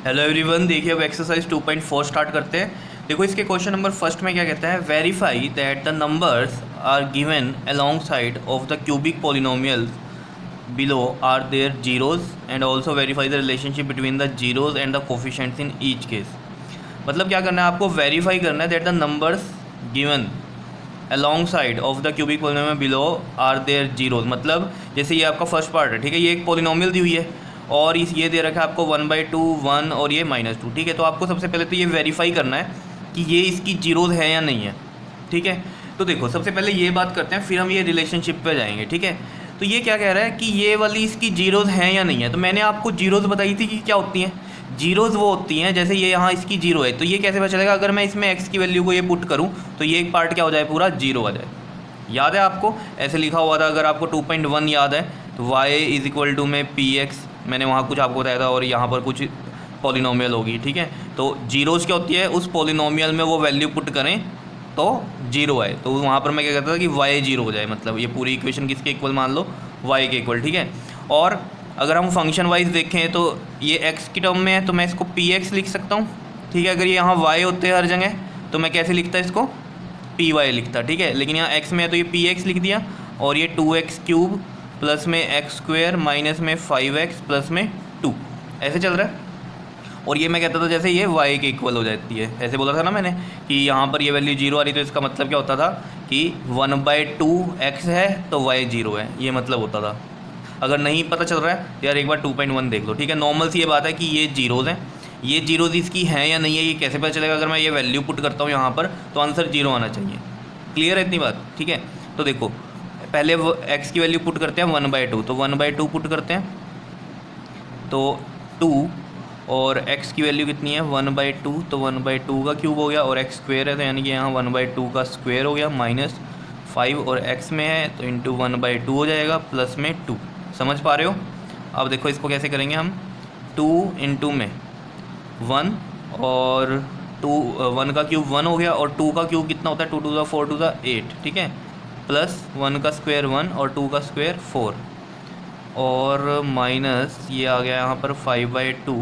Hello everyone, देखिए अब exercise 2.4 start करते हैं। देखो इसके क्वेश्चन नंबर फर्स्ट में क्या कहता है, verify that the numbers are given along side of the cubic polynomials below are their zeros and also verify the relationship between the zeros and the coefficients in each case. मतलब क्या करना है, आपको verify करना है that the numbers given along side of the cubic polynomial below are their zeros. मतलब जैसे ये आपका फर्स्ट पार्ट है, ठीक है, ये एक पॉलिनोमियल दी हुई है और इस ये दे रखा है आपको 1/2 1 और ये -2, ठीक है। तो आपको सबसे पहले तो ये वेरीफाई करना है कि ये इसकी जीरोज है या नहीं है, ठीक है। तो देखो सबसे पहले ये बात करते हैं, फिर हम ये रिलेशनशिप पे जाएंगे, ठीक है। तो ये क्या कह रहा है कि ये वाली इसकी जीरोज हैं या नहीं है। तो मैंने आपको जीरोज बताई थी कि क्या होती हैं। जीरोज़ वो होती हैं, जैसे ये यहाँ इसकी जीरो है तो ये कैसे पता चलेगा, अगर मैं इसमें x की वैल्यू को ये पुट करूँ तो ये एक पार्ट क्या हो जाए, पूरा जीरो आ जाए। याद है आपको, ऐसे लिखा हुआ था, अगर आपको 2.1 याद है तो y = में px, मैंने वहाँ कुछ आपको बताया था और यहाँ पर कुछ पॉलिनोमियल होगी, ठीक है। तो जीरोज़ क्या होती है, उस पॉलिनोमियल में वो वैल्यू पुट करें तो जीरो आए, तो वहाँ पर मैं क्या कहता था कि y जीरो हो जाए। मतलब ये पूरी इक्वेशन किसके इक्वल मान लो, y के इक्वल, ठीक है। और अगर हम फंक्शन वाइज देखें तो ये x की टर्म में है तो मैं इसको px लिख सकता हूँ, ठीक है। अगर ये यहाँ y होते हैं हर जगह तो मैं कैसे लिखता इसको, py लिखता, ठीक है। लेकिन यहाँ x में है तो ये px लिख दिया और ये 2x³ प्लस में x² माइनस में 5x प्लस में 2, ऐसे चल रहा है। और ये मैं कहता था जैसे ये y के इक्वल हो जाती है, ऐसे बोला था ना मैंने कि यहाँ पर ये वैल्यू जीरो आ रही, तो इसका मतलब क्या होता था कि 1/2x है तो y जीरो है, ये मतलब होता था। अगर नहीं पता चल रहा है तो यार एक बार 2.1 देख लो, ठीक है। नॉर्मल सी ये बात है कि ये जीरोज़ हैं, ये जीरोज़ इसकी हैं या नहीं है ये कैसे पता चलेगा, अगर मैं ये वैल्यू पुट करता हूँ यहाँ पर तो आंसर जीरो आना चाहिए। क्लियर है इतनी बात, ठीक है। तो देखो पहले वो x की वैल्यू पुट करते हैं 1/2, तो 1/2 पुट करते हैं तो 2, और x की वैल्यू कितनी है 1/2, तो 1/2 का क्यूब हो गया, और x² है तो यानी कि यहाँ 1/2 का स्क्वायर हो गया, -5 और x में है तो इंटू 1/2 हो जाएगा प्लस में 2। समझ पा रहे हो। अब देखो इसको कैसे करेंगे हम, 2 इंटू में 1 और 1 का क्यूब 1 हो गया, और 2 का क्यूब कितना होता है, 2 × 4 × 8, ठीक है, प्लस 1 का स्क्वायर 1 और 2 का स्क्वायर 4, और माइनस ये आ गया यहाँ पर 5/2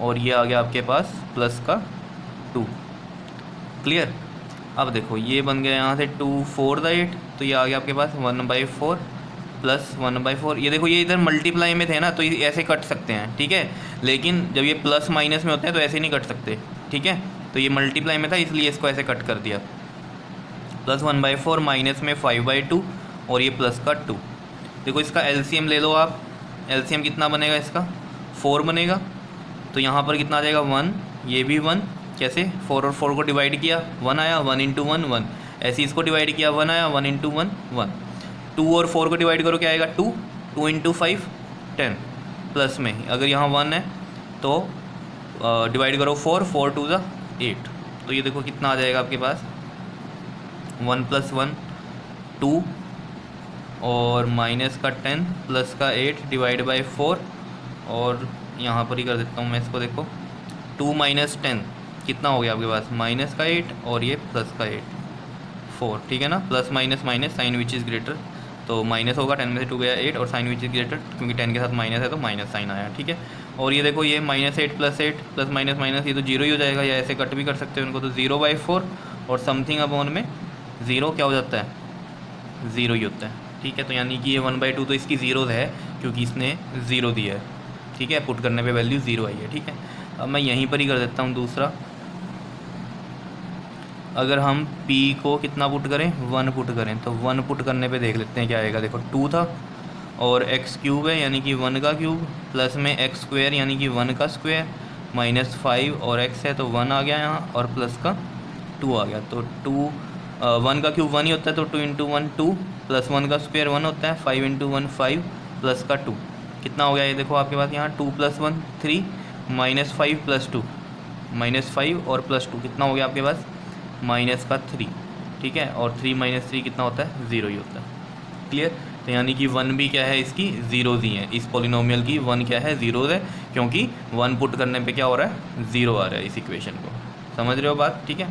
और ये आ गया आपके पास प्लस का 2। क्लियर। अब देखो ये बन गया यहाँ से 2 4 × 8, तो ये आ गया आपके पास 1/4 प्लस 1/4। ये देखो ये इधर मल्टीप्लाई में थे ना तो ये ऐसे कट सकते हैं, ठीक है। लेकिन जब ये प्लस माइनस में होते हैं तो ऐसे नहीं कट सकते, ठीक है। तो ये मल्टीप्लाई में था इसलिए इसको ऐसे कट कर दिया, प्लस 1/4 माइनस में 5/2 और ये प्लस का 2। देखो इसका एलसीएम ले लो आप, एलसीएम कितना बनेगा इसका, 4 बनेगा। तो यहाँ पर कितना आ जाएगा 1, ये भी 1, कैसे 4 और 4 को डिवाइड किया 1 आया, 1 × 1 1, ऐसे इसको डिवाइड किया 1 आया, 1 × 1 1, 2 और 4 को डिवाइड करो क्या आएगा 2, 2 × 5 10, प्लस में अगर यहाँ 1 है तो डिवाइड करो 4 4 × 2 = 8, तो ये देखो कितना आ जाएगा आपके पास 1 + 1 2 और माइनस का 10 प्लस का 8 डिवाइड बाय 4, और यहाँ पर ही कर देता हूँ मैं इसको। देखो 2 - 10 कितना हो गया आपके पास, माइनस का 8 और ये प्लस का 8 4, ठीक है ना। Plus minus minus sign which is greater, तो माइनस होगा, 10 में से 2 गया 8, और साइन विच इज़ ग्रेटर क्योंकि 10 के साथ माइनस है तो माइनस साइन आया, ठीक है। और ये देखो ये -8 + 8 प्लस माइनस माइनस ये तो जीरो ही हो जाएगा, या ऐसे कट भी कर सकते हो इनको, तो 0/4 और समथिंग अपॉन में 0 क्या हो जाता है, 0 ही होता है, ठीक है। तो यानी कि ये 1/2 तो इसकी ज़ीरोज़ है क्योंकि इसने 0 दिया है, ठीक है। पुट करने पे वैल्यू 0 आई है, ठीक है। अब मैं यहीं पर ही कर देता हूँ दूसरा, अगर हम p को कितना पुट करें 1 पुट करें, तो 1 पुट करने पे देख लेते हैं क्या आएगा। देखो 2 था और x³ है यानी कि 1 का क्यूब, प्लस में x² यानी कि 1 का स्क्वायर, -5 और x है तो 1 आ गया यहाँ, और प्लस का 2 आ गया। तो 1 का क्यूब 1 ही होता है तो 2 × 1 2, प्लस 1 का स्क्वायर 1 होता है, 5 × 1 5 प्लस का 2 कितना हो गया, ये देखो आपके पास यहाँ 2 + 1 3 -5 + 2 -5 और प्लस 2 कितना हो गया आपके पास माइनस का 3, ठीक है। और 3 - 3 कितना होता है 0 ही होता है। क्लियर। तो यानी कि 1 भी क्या है इसकी ज़ीरोज़ ही है, इस पॉलिनोमियल की 1 क्या है ज़ीरोज़ है, क्योंकि 1 पुट करने पे क्या हो रहा है 0 आ रहा है इस इक्वेशन को। समझ रहे हो बात, ठीक है।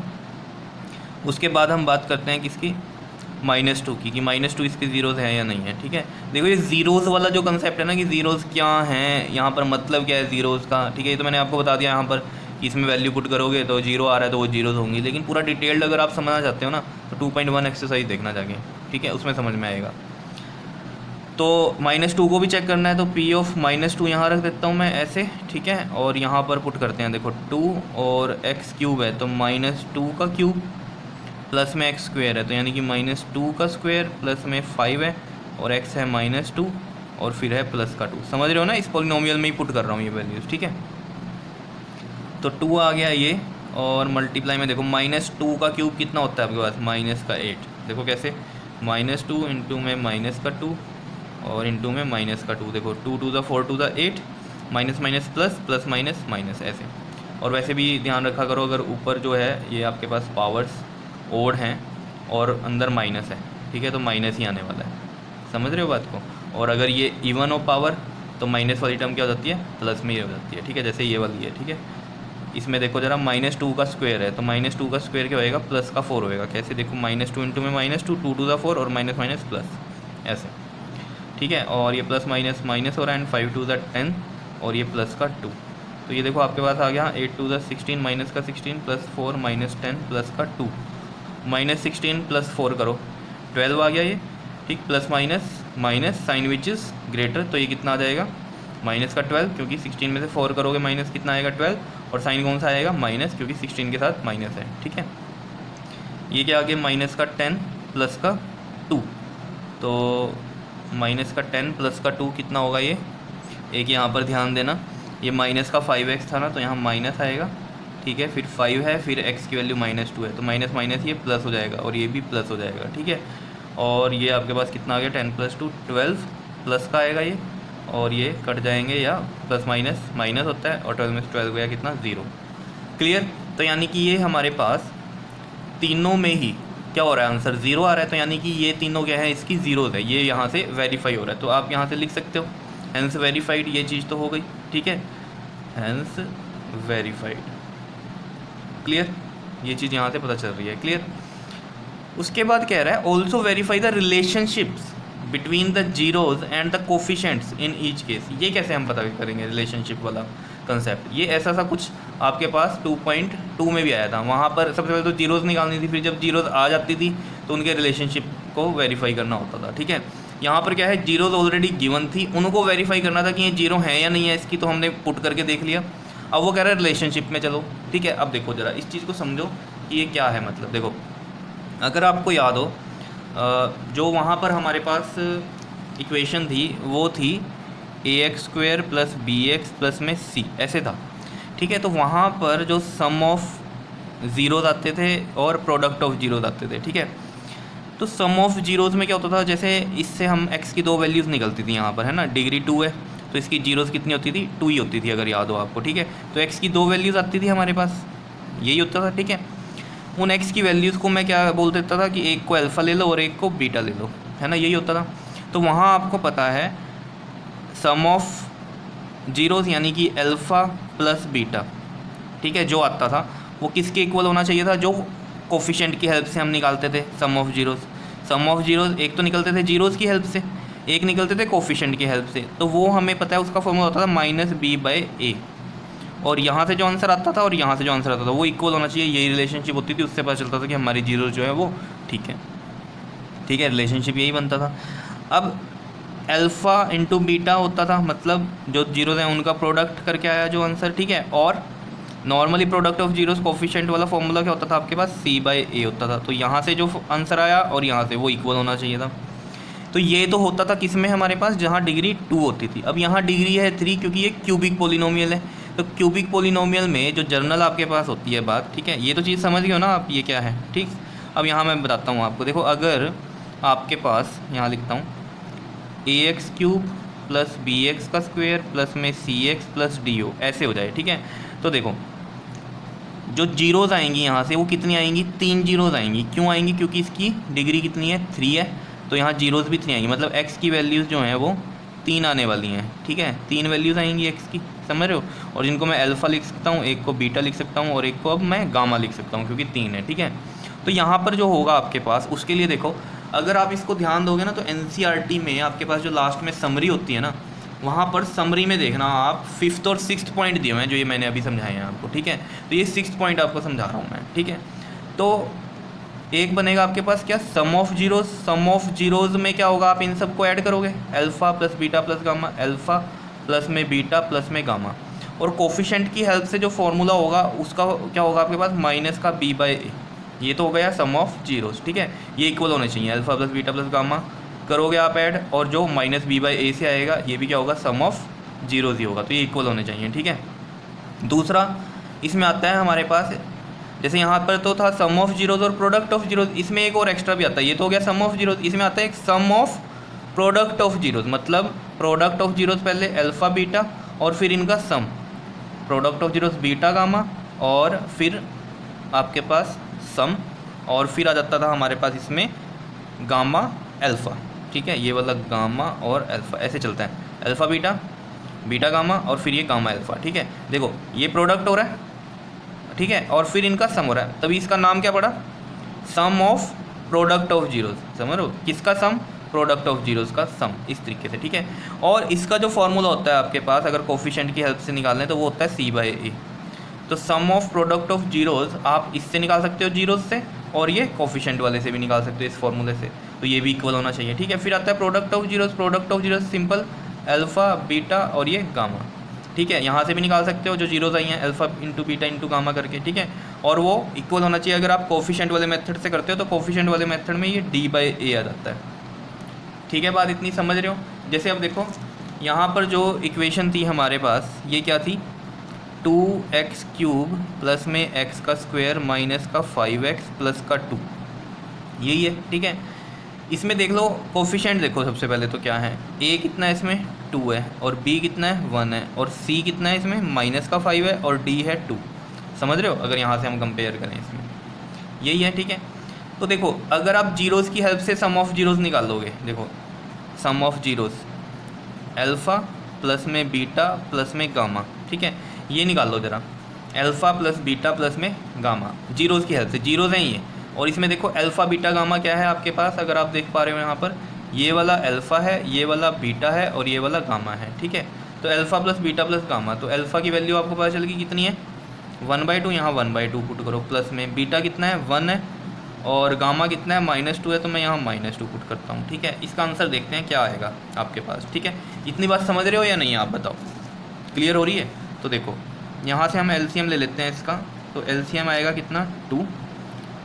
उसके बाद हम बात करते हैं किसकी, -2 की, कि -2 इसके ज़ीरोज़ हैं या नहीं है। ठीक है, देखो ये ज़ीरोज़ वाला जो कंसेप्ट है ना, कि ज़ीरोज़ क्या हैं, यहाँ पर मतलब क्या है ज़ीरोज़ का। ठीक है, ये तो मैंने आपको बता दिया यहाँ पर कि इसमें वैल्यू पुट करोगे तो 0 आ रहा है तो वो ज़ीरोज़ होंगी, लेकिन पूरा डिटेल्ड अगर आप समझना चाहते हो ना तो 2.1 एक्सरसाइज देखना जाके। ठीक है, उसमें समझ में आएगा। तो -2 को भी चेक करना है, तो P ऑफ -2 यहाँ रख देता हूँ मैं ऐसे। ठीक है, और यहाँ पर पुट करते हैं, देखो 2 और x क्यूब है तो -2 का क्यूब प्लस में x स्क्वायर है, तो यानी कि -2 का स्क्वायर प्लस में 5 है और x है -2 और फिर है प्लस का 2। समझ रहे हो ना, इस पॉलिनोमियल में ही पुट कर रहा हूँ ये वैल्यूज़। ठीक है, तो 2 आ गया ये, और मल्टीप्लाई में देखो -2 का क्यूब कितना होता है आपके पास, -8। देखो कैसे, -2 इंटू में -2 और इंटू में -2। देखो 2 2 4 2 8, minus minus plus, plus minus minus, ऐसे। और वैसे भी ध्यान रखा करो, अगर ऊपर जो है ये आपके पास पावर्स ओड हैं और अंदर माइनस है, ठीक है, तो माइनस ही आने वाला है। समझ रहे हो बात को। और अगर ये इवन हो पावर तो माइनस वाली टर्म क्या हो जाती है, प्लस में ही हो जाती है। ठीक है, जैसे ये वाली है। ठीक है, इसमें देखो जरा -2 का स्क्वायर है तो -2 का स्क्वायर क्या होएगा, प्लस का 4 होएगा। कैसे, देखो -2 इंटू में -2, 2 2 4 और माइनस माइनस प्लस, ऐसे। ठीक है, और ये प्लस माइनस माइनस हो रहा है, एंड 5 2 10 और ये प्लस का 2। तो ये देखो आपके पास आ गया 8 2 16, माइनस का 16 प्लस 4 माइनस 10 प्लस का 2। -16 प्लस 4 करो, 12 आ गया ये। ठीक, plus minus minus sign which is greater, तो ये कितना आ जाएगा, माइनस का 12, क्योंकि 16 में से 4 करोगे माइनस कितना आएगा, 12। और साइन कौन सा आएगा, माइनस, क्योंकि 16 के साथ माइनस है। ठीक है, ये क्या आ गया, माइनस का 10 प्लस का 2। तो माइनस का 10 प्लस का 2 कितना होगा ये, एक यहाँ पर ध्यान देना, ये माइनस का 5x था ना, तो यहाँ माइनस आएगा। ठीक है, फिर 5 है, फिर x की वैल्यू -2 है, तो माइनस माइनस ये प्लस हो जाएगा और ये भी प्लस हो जाएगा। ठीक है, और ये आपके पास कितना आ गया, 10 + 2 12 प्लस का आएगा ये, और ये कट जाएंगे, या प्लस माइनस माइनस होता है, और 12 में से 12 गया कितना, 0। क्लियर। तो यानी कि ये हमारे पास तीनों में ही क्या हो रहा है, आंसर 0 आ रहा है। तो यानी कि ये तीनों क्या है, इसकी ज़ीरोज़ है, ये यहाँ से वेरीफाई हो रहा है। तो आप यहाँ से लिख सकते हो हैंस वेरीफाइड, ये चीज़ तो हो गई। ठीक है, हैंस वेरीफाइड। क्लियर, ये चीज़ यहाँ से पता चल रही है। क्लियर। उसके बाद कह रहा है also verify the relationships between the zeros and the coefficients in each case. ये कैसे हम पता करेंगे रिलेशनशिप वाला कंसेप्ट, ये ऐसा सा कुछ आपके पास 2.2 में भी आया था। वहाँ पर सबसे पहले तो जीरोज़ निकालनी थी, फिर जब जीरोज़ आ जाती थी तो उनके रिलेशनशिप को वेरीफाई करना होता था। ठीक है, यहाँ पर क्या है, जीरोज़ ऑलरेडी गिवन थी, उनको वेरीफाई करना था कि ये जीरो है या नहीं है, इसकी तो हमने पुट करके देख लिया। अब वो कह रहा है रिलेशनशिप में चलो। ठीक है, अब देखो ज़रा इस चीज़ को समझो कि ये क्या है। मतलब देखो, अगर आपको याद हो जो वहाँ पर हमारे पास इक्वेशन थी वो थी ax² + bx प्लस में c, ऐसे था। ठीक है, तो वहाँ पर जो सम ऑफ ज़ीरोज़ आते थे और प्रोडक्ट ऑफ ज़ीरोज़ आते थे। ठीक है, तो सम ऑफ ज़ीरोज़ में क्या होता था, जैसे इससे हम x की 2 वैल्यूज़ निकलती थी यहाँ पर, है ना, डिग्री 2 है तो इसकी जीरोज़ कितनी होती थी, 2 ही होती थी, अगर याद हो आपको। ठीक है, तो x की 2 वैल्यूज़ आती थी हमारे पास, यही होता था। ठीक है, उन x की वैल्यूज़ को मैं क्या बोल देता था कि एक को अल्फ़ा ले लो और एक को बीटा ले लो, है ना, यही होता था। तो वहाँ आपको पता है सम ऑफ जीरोज़ यानी कि अल्फ़ा प्लस बीटा, ठीक है, जो आता था वो किसके इक्वल होना चाहिए था, जो कोफिशिएंट की हेल्प से हम निकालते थे sum of zeros. Sum of zeros एक तो निकलते थे जीरोज़ की हेल्प से, एक निकलते थे कोफिशिएंट की हेल्प से। तो वो हमें पता है उसका फॉर्मूला होता था -b/a, और यहाँ से जो आंसर आता था और यहाँ से जो आंसर आता था वो इक्वल होना चाहिए। यही रिलेशनशिप होती थी, उससे पता चलता था कि हमारी जीरो जो है वो ठीक है। ठीक है, रिलेशनशिप यही बनता था। अब अल्फ़ा इंटू बीटा होता था, मतलब जो जीरोज़ हैं उनका प्रोडक्ट करके आया जो आंसर। ठीक है, और normally product of zeros coefficient वाला फॉर्मूला क्या होता था आपके पास, c/a होता था। तो यहाँ से जो आंसर आया और यहाँ से वो इक्वल होना चाहिए था। तो ये तो होता था किस में हमारे पास, जहाँ डिग्री 2 होती थी। अब यहाँ डिग्री है 3 क्योंकि ये क्यूबिक पोलिनोमियल है। तो क्यूबिक पोलिनोमियल में जो जर्नल आपके पास होती है बात, ठीक है, ये तो चीज़ समझ गए हो ना आप, ये क्या है। ठीक, अब यहाँ मैं बताता हूँ आपको। देखो, अगर आपके पास यहाँ लिखता हूँ ax³ + bx² प्लस में cx + do, ऐसे हो जाए। ठीक है, तो देखो जो जीरोज़ आएंगी यहाँ से वो कितनी आएंगी, 3 जीरोज़ आएंगी। क्यों आएंगी, क्योंकि इसकी डिग्री कितनी है, 3 है, तो यहाँ जीरोज़ भी 3 आएंगी। मतलब x की वैल्यूज़ जो हैं वो 3 आने वाली हैं। ठीक है, 3 वैल्यूज़ आएंगी x की, समझ रहे हो। और जिनको मैं अल्फ़ा लिख सकता हूँ, एक को बीटा लिख सकता हूँ और एक को अब मैं गामा लिख सकता हूँ क्योंकि 3 है। ठीक है, तो यहाँ पर जो होगा आपके पास, उसके लिए देखो, अगर आप इसको ध्यान दोगे ना तो एनसीईआरटी में आपके पास जो लास्ट में समरी होती है ना, वहाँ पर समरी में देखना आप 5th और 6th पॉइंट दिए हुए हैं जो ये मैंने अभी समझाए हैं आपको, ठीक है। तो ये 6th पॉइंट आपको समझा रहा हूँ मैं, ठीक है। तो एक बनेगा आपके पास क्या, sum of zeros. Sum of zeros में क्या होगा, आप इन सबको ऐड करोगे, alpha plus beta plus gamma, alpha plus में बीटा प्लस में गामा, और कोफिशेंट की हेल्प से जो फॉर्मूला होगा उसका क्या होगा आपके पास, माइनस का बी बाई ए। ये तो हो गया सम ऑफ जीरोज़, ठीक है। ये इक्वल होने चाहिए, alpha plus beta plus gamma करोगे आप ऐड, और जो माइनस बी बाई ए से आएगा ये भी क्या होगा, सम ऑफ जीरोज़ ही होगा। तो ये इक्वल होने चाहिए, ठीक है। दूसरा इसमें आता है हमारे पास, जैसे यहाँ पर तो था सम ऑफ जीरोज़ और प्रोडक्ट ऑफ जीरोज़, इसमें एक और एक्स्ट्रा भी आता है। ये तो हो गया सम ऑफ जीरोज़, इसमें आता है एक sum of product of zeros, मतलब प्रोडक्ट ऑफ जीरोज़ पहले अल्फ़ा बीटा और फिर इनका sum, product of zeros beta gamma और फिर आपके पास सम, और फिर आ जाता था हमारे पास इसमें गामा अल्फ़ा, ठीक है। ये वाला गामा और अल्फ़ा ऐसे चलता है, अल्फ़ा बीटा, बीटा गामा और फिर ये गामा अल्फ़ा, ठीक है। देखो ये प्रोडक्ट हो रहा है, ठीक है, और फिर इनका सम हो रहा है, तभी इसका नाम क्या पड़ा, सम ऑफ प्रोडक्ट ऑफ जीरोज़। समझ लो किसका सम, प्रोडक्ट ऑफ जीरोज़ का सम, इस तरीके से, ठीक है। और इसका जो फॉर्मूला होता है आपके पास अगर कोफिशिएंट की हेल्प से निकालना है तो वो होता है सी बाई ए। तो सम ऑफ प्रोडक्ट ऑफ जीरोज़ आप इससे निकाल सकते हो, जीरोज़ से, और ये कोफिशिएंट वाले से भी निकाल सकते हो इस फॉर्मूले से, तो ये भी इक्वल होना चाहिए, ठीक है। फिर आता है product of zeros, product of zeros simple alpha beta और ये गामा, ठीक है। यहाँ से भी निकाल सकते हो जो जीरोज़ आई हैं, alpha into beta into gamma करके, ठीक है। और वो इक्वल होना चाहिए। अगर आप कोफिशिएंट वाले मेथड से करते हो तो कोफिशिएंट वाले मेथड में ये डी बाई ए आ जाता है, ठीक है। बात इतनी समझ रहे हो। जैसे अब देखो यहाँ पर जो इक्वेशन थी हमारे पास, ये क्या थी, 2x³ प्लस में x का स्क्वायर माइनस का 5x प्लस का 2, यही है, ठीक है। इसमें देख लो कोफिशिएंट देखो सबसे पहले तो क्या है, a कितना है इसमें 2 है, और b कितना है 1 है, और c कितना है इसमें माइनस का 5 है, और d है 2। समझ रहे हो, अगर यहाँ से हम कंपेयर करें इसमें यही है, ठीक है। तो देखो अगर आप जीरोज़ की हेल्प से सम ऑफ जीरोज़ निकाल लोगे, देखो सम ऑफ जीरोज़ अल्फ़ा प्लस में बीटा प्लस में गामा, ठीक है, ये निकाल लो ज़रा, अल्फ़ा प्लस बीटा प्लस में गामा, जीरोज़ की हेल्प से, जीरोज़ हैं ये। और इसमें देखो अल्फ़ा बीटा गामा क्या है आपके पास, अगर आप देख पा रहे हो यहाँ पर, ये वाला अल्फ़ा है, ये वाला बीटा है और ये वाला गामा है, ठीक है। तो alpha plus beta plus gamma, तो अल्फ़ा की वैल्यू आपको पता चलेगी कितनी है, 1/2, यहाँ 1/2 पुट करो, प्लस में बीटा कितना है 1 है, और गामा कितना है -2 है, तो मैं यहाँ -2 पुट करता हूँ, ठीक है। इसका आंसर देखते हैं क्या आएगा आपके पास, ठीक है। इतनी बात समझ रहे हो या नहीं, आप बताओ, क्लियर हो रही है। तो देखो यहाँ से हम एलसीएम ले लेते हैं इसका, तो एलसीएम आएगा कितना 2,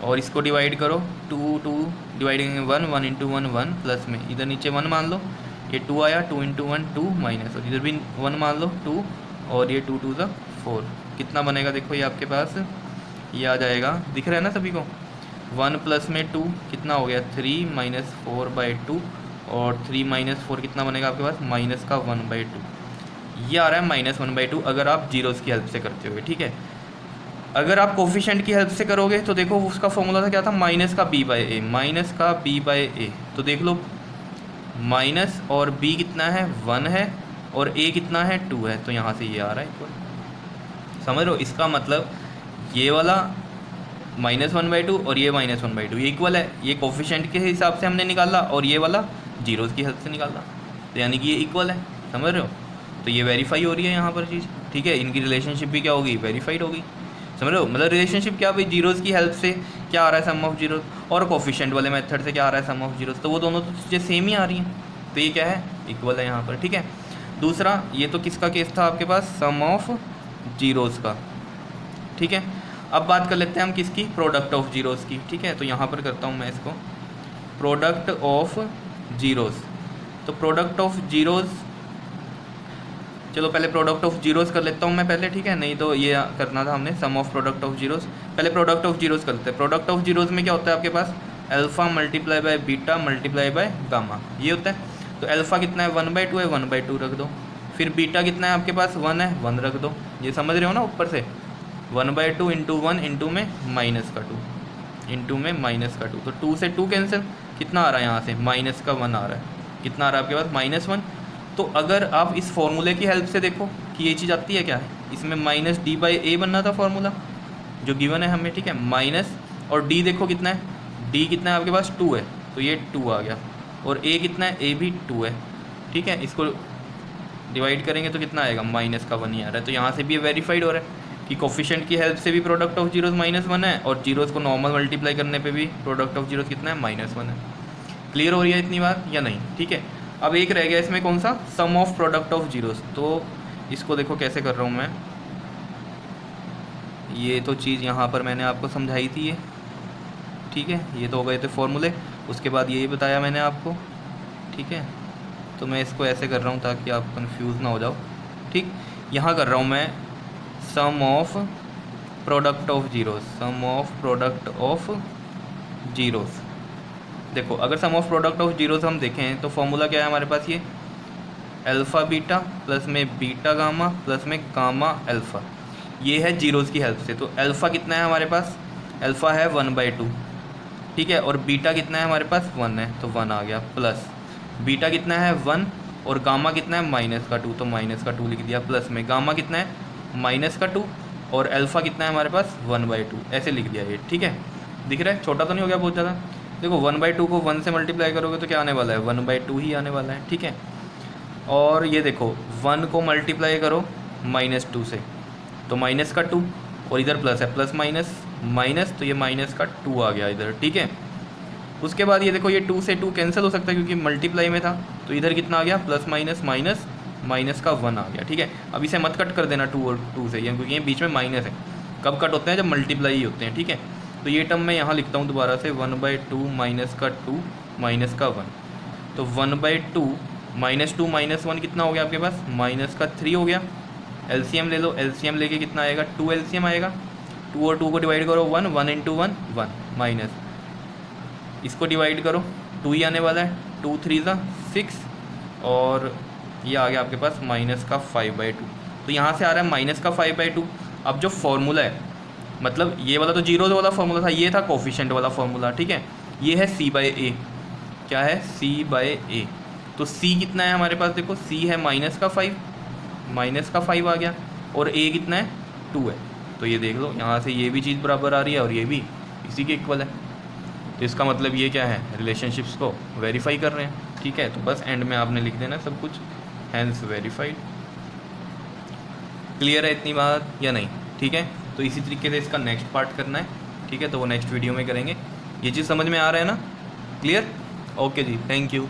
और इसको डिवाइड करो, 2 डिवाइड करेंगे 1 इंटू 1 प्लस में इधर नीचे 1 मान लो, ये 2 आया, 2 इंटू 1 2 माइनस, और इधर भी 1 मान लो 2, और ये 2 2 ज़ा 4, कितना बनेगा देखो ये आपके पास, ये आ जाएगा, दिख रहा है ना सभी को, 1 प्लस में 2 कितना हो गया 3 माइनस 4/2, और 3 माइनस 4 कितना बनेगा आपके पास, माइनस का 1/2, ये आ रहा है -1/2 अगर आप जीरोज़ की हेल्प से करते हो, ठीक है। अगर आप कोफिशिएंट की हेल्प से करोगे तो देखो उसका फॉर्मूला था क्या था, माइनस का b बाई ए, माइनस का b बाई ए। तो देख लो माइनस और b कितना है 1 है, और a कितना है 2 है, तो यहाँ से ये आ रहा है इक्वल। समझ लो इसका मतलब ये वाला -1/2 और ये -1/2 ये इक्वल है, ये कोफिशिएंट के हिसाब से हमने निकाला, और ये वाला जीरोज़ की हेल्प से निकाला, तो यानी कि ये इक्वल है। समझ रहे हो, तो ये वेरीफाई हो रही है यहाँ पर चीज़, ठीक है। इनकी रिलेशनशिप भी क्या होगी, वेरीफाइड होगी। समझ रहे हो, मतलब रिलेशनशिप क्या भाई, जीरोज़ की हेल्प से क्या आ रहा है सम ऑफ जीरोज़, और कोफिशिएंट वाले मेथड से क्या आ रहा है सम ऑफ जीरोज़, तो वो दोनों तो चीज़ें सेम ही आ रही हैं, तो ये क्या है इक्वल है यहाँ पर, ठीक है। दूसरा ये तो किसका केस था आपके पास, सम ऑफ जीरोज़ का, ठीक है। अब बात कर लेते हैं हम किसकी, प्रोडक्ट ऑफ जीरोज़ की, ठीक है। तो यहाँ पर करता हूँ मैं इसको, प्रोडक्ट ऑफ जीरोज़, तो प्रोडक्ट ऑफ जीरोज़, चलो पहले प्रोडक्ट ऑफ जीरोज़ कर लेता हूँ मैं पहले, ठीक है, नहीं तो ये करना था हमने सम ऑफ प्रोडक्ट ऑफ जीरोज़। पहले प्रोडक्ट ऑफ जीरोज़ कर लेते हैं। प्रोडक्ट ऑफ जीरोज़ में क्या होता है आपके पास, alpha multiply by beta multiply by gamma, ये होता है। तो अल्फ़ा कितना है 1/2 है, 1/2 रख दो, फिर बीटा कितना है आपके पास 1 है, 1 रख दो, ये समझ रहे हो ना, ऊपर से 1/2 इंटू 1 इंटू में माइनस का 2 इंटू में माइनस का 2, तो 2 से 2 कैंसिल, कितना आ रहा है यहाँ से माइनस का 1 आ रहा है, कितना आ रहा है आपके पास -1। तो अगर आप इस फॉर्मूले की हेल्प से देखो कि ये चीज़ आती है क्या है, इसमें माइनस डी बाई ए बनना था फॉर्मूला जो गिवन है हमें, ठीक है, माइनस, और डी देखो कितना है, डी कितना है आपके पास 2 है, तो ये 2 आ गया। और ए कितना है, ए भी 2 है, ठीक है। इसको डिवाइड करेंगे तो कितना आएगा, माइनस का 1 ही आ रहा है। तो यहाँ से भी ये वेरीफाइड हो रहा है कि कोफिशिएंट की हेल्प से भी प्रोडक्ट ऑफ जीरोस -1 है, और जीरोस को नॉर्मल मल्टीप्लाई करने पे भी प्रोडक्ट ऑफ जीरोस कितना है, -1 है। क्लियर हो रही है इतनी बात या नहीं, ठीक है। अब एक रह गया इसमें कौन सा, सम ऑफ प्रोडक्ट ऑफ जीरोस। तो इसको देखो कैसे कर रहा हूँ मैं, ये तो चीज़ यहाँ पर मैंने आपको समझाई थी ये, ठीक है। ये तो हो गए थे फॉर्मूले, उसके बाद यही बताया मैंने आपको, ठीक है। तो मैं इसको ऐसे कर रहा हूँ ताकि आप कंफ्यूज ना हो जाओ, ठीक। यहाँ कर रहा हूँ मैं sum of product of zeros, sum of product of zeros. देखो अगर sum of product of zeros हम देखें तो फॉर्मूला क्या है हमारे पास, ये अल्फ़ा बीटा प्लस में बीटा गामा प्लस में गामा अल्फ़ा, ये है जीरोस की हेल्प से। तो अल्फ़ा कितना है हमारे पास, अल्फ़ा है 1/2, ठीक है। और बीटा कितना है हमारे पास, 1 है, तो 1 आ गया, प्लस बीटा कितना है 1, और गामा कितना है -2, तो -2 लिख दिया, प्लस में गामा कितना है -2, और अल्फ़ा कितना है हमारे पास 1/2, ऐसे लिख दिया ये, ठीक है। दिख रहा है, छोटा तो नहीं हो गया बहुत ज़्यादा। देखो 1/2 को 1 से मल्टीप्लाई करोगे तो क्या आने वाला है, 1/2 ही आने वाला है, ठीक है। और ये देखो 1 को मल्टीप्लाई करो -2 से, तो -2, और इधर प्लस है, प्लस माइनस, तो ये -2 आ गया इधर, ठीक है। उसके बाद ये देखो ये 2 से 2 कैंसिल हो सकता है क्योंकि मल्टीप्लाई में था, तो इधर कितना आ गया, प्लस माइनस का 1 आ गया, ठीक है। अब इसे मत कट कर देना 2 और 2 से, क्योंकि ये बीच में माइनस है। कब कट होते हैं, जब मल्टीप्लाई ही होते हैं, ठीक है। तो ये टर्म मैं यहाँ लिखता हूँ दोबारा से, 1/2 -2 -1, तो 1/2 -2 -1 कितना हो गया आपके पास, -3 हो गया। एलसीएम ले लो, एलसीएम लेके कितना आएगा, 2 एलसीएम आएगा। 2 और 2 को डिवाइड करो, 1 1 × 1 1 माइनस, इसको डिवाइड करो, 2 ही आने वाला है, 2 3 6, और ये आ गया आपके पास -5/2। तो यहाँ से आ रहा है -5/2। अब जो फॉर्मूला है, मतलब ये वाला तो जीरोज वाला फॉर्मूला था, ये था कोफिशिएंट वाला फॉर्मूला, ठीक है। ये है c/a, क्या है, c/a। तो c कितना है हमारे पास, देखो c है -5 आ गया, और a कितना है, 2 है। तो ये देख लो यहाँ से ये भी चीज़ बराबर आ रही है और ये भी इसी के इक्वल है। तो इसका मतलब ये क्या है, रिलेशनशिप्स को वेरीफाई कर रहे हैं, ठीक है। तो बस एंड में आपने लिख देना सब कुछ, हैंस वेरीफाइड। क्लियर है इतनी बात या नहीं, ठीक है। तो इसी तरीके से इसका नेक्स्ट पार्ट करना है, ठीक है। तो वो नेक्स्ट वीडियो में करेंगे। ये चीज़ समझ में आ रहा है ना, क्लियर, ओके जी, थैंक यू।